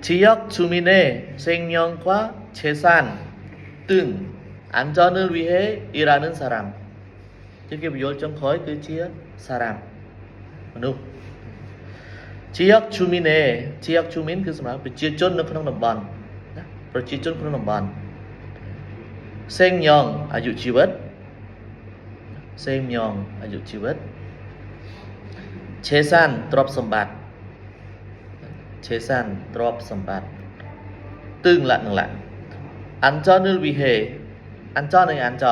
지역 주민의 생명과 재산 등 안전을 위해 일하는 사람. 이렇게 요점 거의 그 지역 사람. 누. 지역 주민의 지역 주민 그什么 ប្រជាជន នៅក្នុងតំបន់ ប្រជាជន ក្នុងតំបន់ 생명 អាយុជីវិត 생명 អាយុជីវិត 재산 ទ្រព្យសម្បត្តិ 재산 ទ្រព្យសម្បត្តិ tương lạនឹង lạ 안전을 위해 안전 នៃ 안전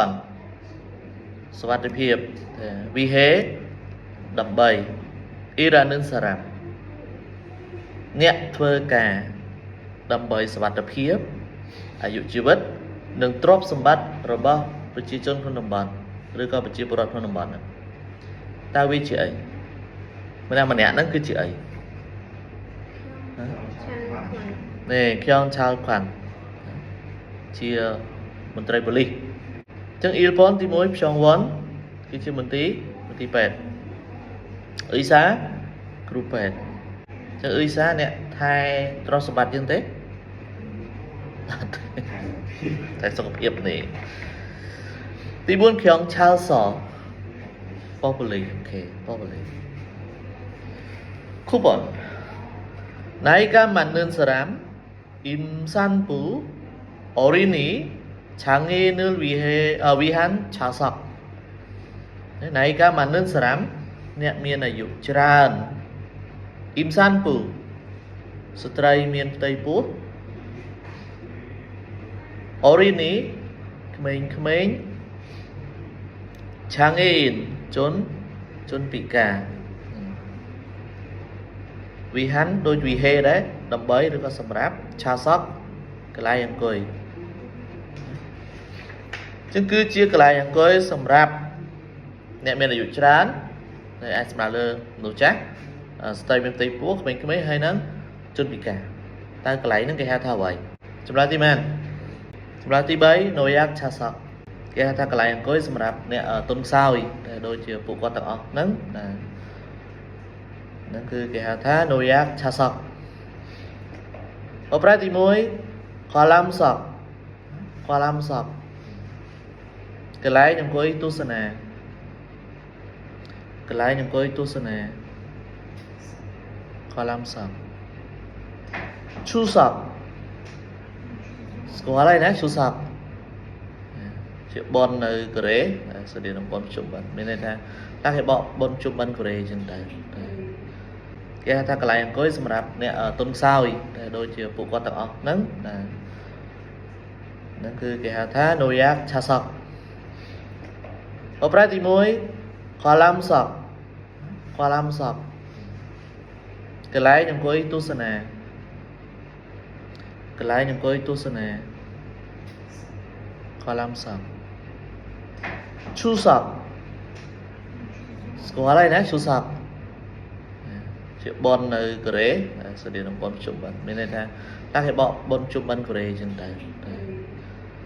សុវត្ថិភាព 위해 ដើម្បី 일하는 사람 អ្នកធ្វើការ ដើម្បីសុវត្ថិភាព អាយុជីវិត និងទ្រព្យសម្បត្តិរបស់ប្រជាជនក្នុងតំបន់ ឬក៏ប្រជាពលរដ្ឋក្នុងតំបន់ហ្នឹងតើវាជាអីម្នាក់ហ្នឹងគឺជាអីនេះខ្ញុំឆាលខ្វាន់ជាមន្ត្រីប៉ូលីសអញ្ចឹងអ៊ីលប៉ុនទី1ផ្ចង់វ៉ាន់គឺជាមន្ទីរពេទ្យអ៊ីសាគ្រូពេទ្យអញ្ចឹងអ៊ីសាអ្នកថែទ្រព្យសម្បត្តិយើងទេតែសុខភាពនេះទី4ខ្ញុំឆាលសប៉ូលីសអូខេប៉ូលីស쿠폰 나이가 많은 사람 임산부 어린이 장애인을 위한 좌석 나이가 많은 사람 អ្នកមានអាយុច្រើន 임산부 ស្ត្រីមានផ្ទៃពោះ 어린이 ក្មេងៗ 장애인 ជនពិការ 위한 ដូច 위해 ដែរ ដើម្បីឬក៏សម្រាប់ 좌석 កន្លែងអង្គុយ ចឹងគឺជាកន្លែងអង្គុយសម្រាប់អ្នកមានអាយុច្រើនហើយអាចសម្រាប់លើមនុស្សចាស់ស្ត្រីមានផ្ទៃពោះក្មេងៗហើយនឹងជនពិការតើកន្លែងហ្នឹងគេហៅថាអ្វីចម្លើយទីម៉ានចម្លើយទី3 noyak chasak គេហៅថាកន្លែងអង្គុយសម្រាប់អ្នកទុនខ្សោយដែលដូចជាពួកគាត់ទាំងអស់ហ្នឹងហ្នឹងគឺគេហៅថា noyak chasak បប្រែទី1 kolam sok កន្លែងអង្គុយទស្សនាកន្លែងអង្គុយទស្សនា kolam sok ឈូសកស្គាល់ហើយណាឈូសកជាបននៅកូរ៉េស្តីនឹងបនជុំបិណ្ឌមានន័យថាតាគេបកបនជុំបិណ្ឌកូរ៉េអញ្ចឹងទៅគេហៅថាកន្លែងអង្គុយសម្រាប់អ្នកទុនខ្សោយដែលដូចជាពួកគាត់ទាំងអស់ហ្នឹងហ្នឹងគឺគេហៅថា noyak chasak បប្រែទី1 kolam sok កន្លែងអង្គុយទស្សនាកន្លែងអង្គុយទស្សនា kolam sok ឈូសកស្គាល់ហើយណាឈូសកជាបននៅកូរ៉េស្តីនឹងបនជុំបិណ្ឌមានន័យថាតាគេបកបនជុំបិណ្ឌកូរ៉េអញ្ចឹងទៅ